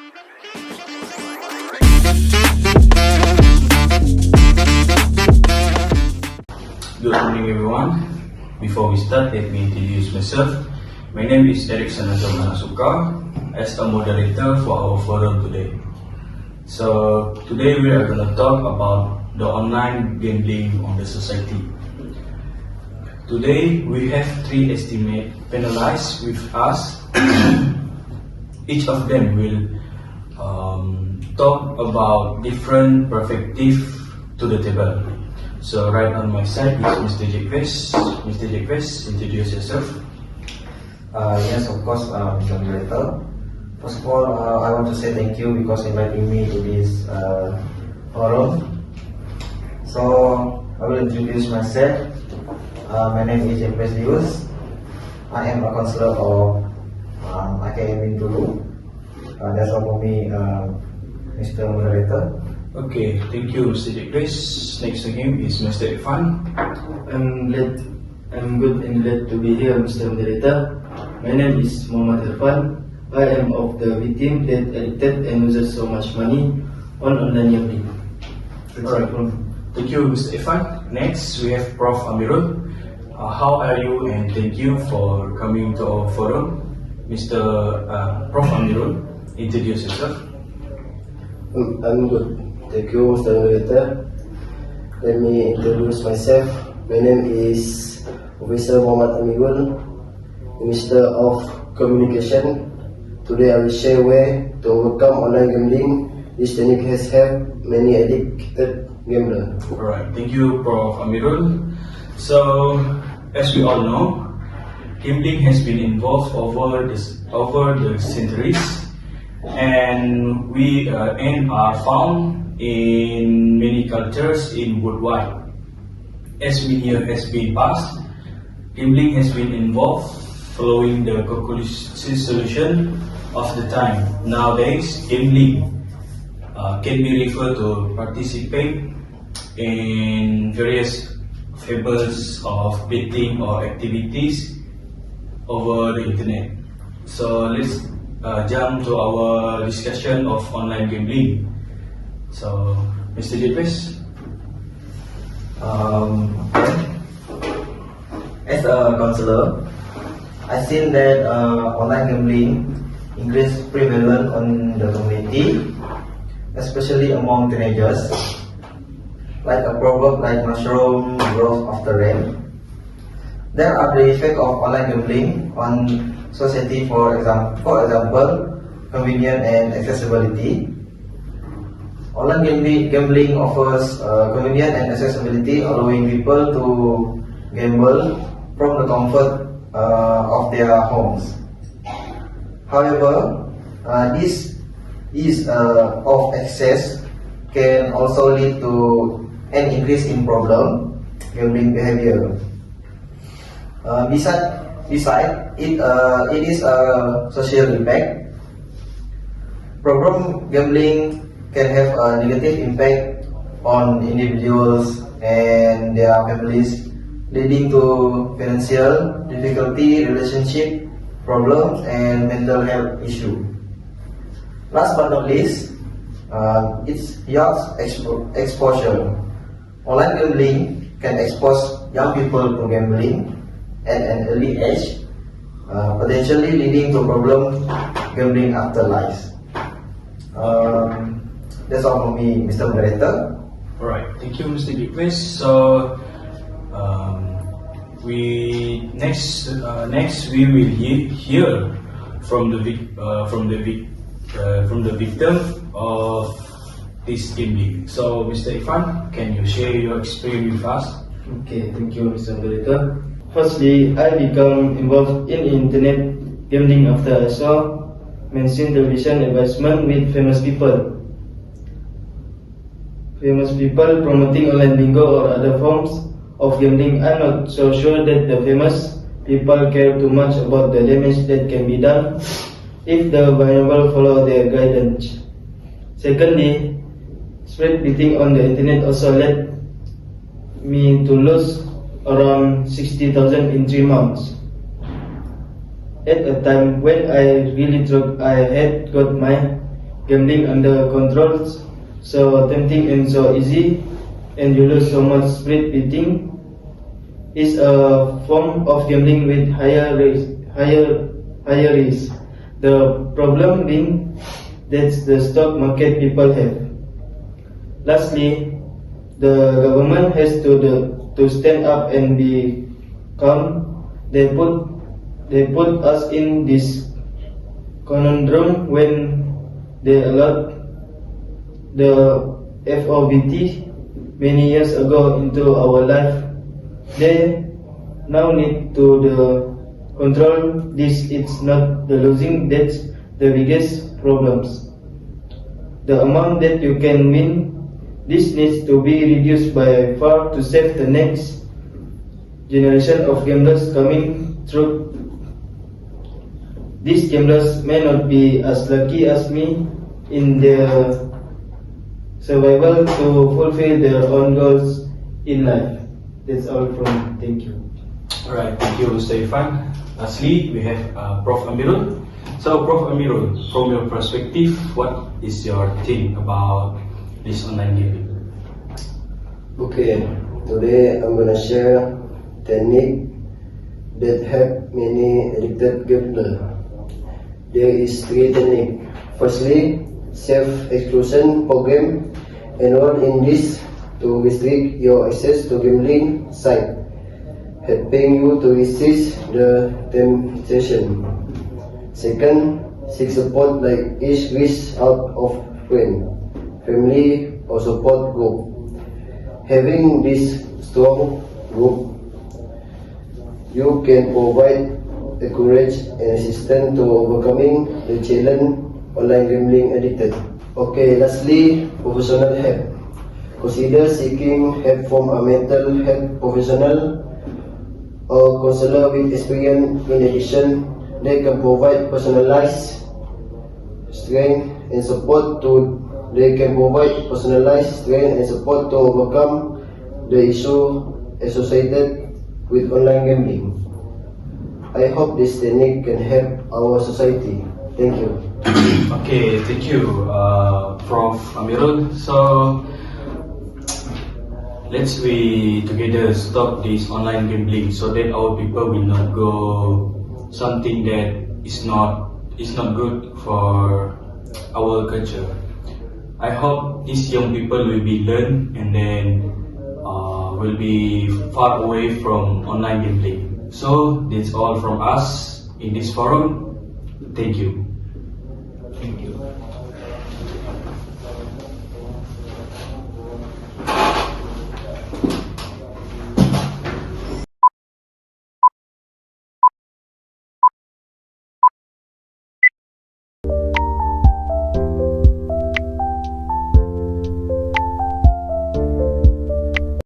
Good morning, everyone. Before we start, let me introduce myself. My name is Eric Sanato Manasuka, as a moderator for our forum today. So today we are going to talk about the online gambling on the society. Today we have three estimated panelists with us. Each of them will talk about different perspectives to the table. So right on my side is Mr. Jacques. Mr. Jacques, introduce yourself. Yes, of course, Mr. Moderator. First of all, I want to say thank you because inviting me to this forum. So I will introduce myself. My name is Jacques Dius. I am a counselor of AKM in DUE. That's all for me, Mr. Moderator. Okay, thank you, Mr. Jacques. Next again is Mr. Irfan. I'm good and glad to be here, Mr. Moderator. My name is Muhammad Irfan. I am of the victim that addicted and loses so much money on online gambling. Alright, thank you, Mr. Irfan. Next, we have Prof. Amirul. How are you, and thank you for coming to our forum. Mr. Prof. Amirul, introduce yourself. I'm good. Thank you, Mr. Moderator. Let me introduce myself. My name is Professor Muhammad Amirul, Minister of Communication. Today I will share a way to overcome online gambling. This technique has helped many addicted gamblers. Alright, thank you, Prof. Amirul. So, as we all know, gambling has been involved over the centuries, and are found in many cultures in worldwide. As many years has been passed, gambling has been involved following the conclusive solution of the time. Nowadays, gambling can be referred to participate in various fables of betting or activities over the internet. So let's jump to our discussion of online gambling. So, Mr. Jacques. As a counselor, I've seen that online gambling increased prevalent on the community, especially among teenagers. Like a proverb like mushroom grows after rain. There are the effects of online gambling on society, for example, convenience and accessibility. Online gambling offers convenience and accessibility, allowing people to gamble from the comfort of their homes. However, this ease of access can also lead to an increase in problem gambling behavior. Besides, it is a social impact. Problem gambling can have a negative impact on individuals and their families, leading to financial difficulty, relationship problems, and mental health issues. Last but not least, it's young exposure. Online gambling can expose young people to gambling at an early age, potentially leading to problem gambling after life. That's all for me, Mr. Moderator. Alright, thank you, Mr. Jacques. So, next we will hear from the victim of this gambling. So, Mr. Irfan, can you share your experience with us? Okay, thank you, Mr. Moderator. Firstly, I became involved in internet gambling after I saw mainstream television advertisement with famous people. Famous people promoting online bingo or other forms of gambling. I'm not so sure that the famous people care too much about the damage that can be done if the vulnerable follow their guidance. Secondly, spread betting on the internet also led me to lose around 60,000 in 3 months. At a time when I really thought I had got my gambling under control, so tempting and so easy, and you lose so much. Split betting is a form of gambling with higher risk. The problem being that's the stock market people have. Lastly, the government has to stand up and be calm. They put us in this conundrum when they allowed the FOBT many years ago into our life. They now need to control this. It's not the losing that's the biggest problems. The amount that you can win, this needs to be reduced by far to save the next generation of gamblers coming through. These gamblers may not be as lucky as me in their survival to fulfill their own goals in life. That's all from me. Thank you. Alright, thank you, Stefan. Lastly, we have Prof. Amirul. So, Prof. Amirul, from your perspective, what is your think about this online gaming? Okay, today I'm gonna share technique that help many addicted gamblers. There is 3 techniques. Firstly, self-exclusion program. Enroll in this to restrict your access to gambling site, helping you to resist the temptation. Second, seek support like each reach out of friend, family or support group. Having this strong group, you can provide encourage and assistance to overcoming the challenge online gambling addicted. Okay, lastly, professional help. Consider seeking help from a mental health professional or counselor with experience in addiction. They can provide personalized strength and support to overcome the issue associated with online gambling. I hope this technique can help our society. Thank you. Okay, thank you, Prof. Amirul. So, let's we together stop this online gambling so that our people will not go something that is not good for our culture. I hope these young people will be learned and then will be far away from online gambling. So that's all from us in this forum. Thank you. Thank you.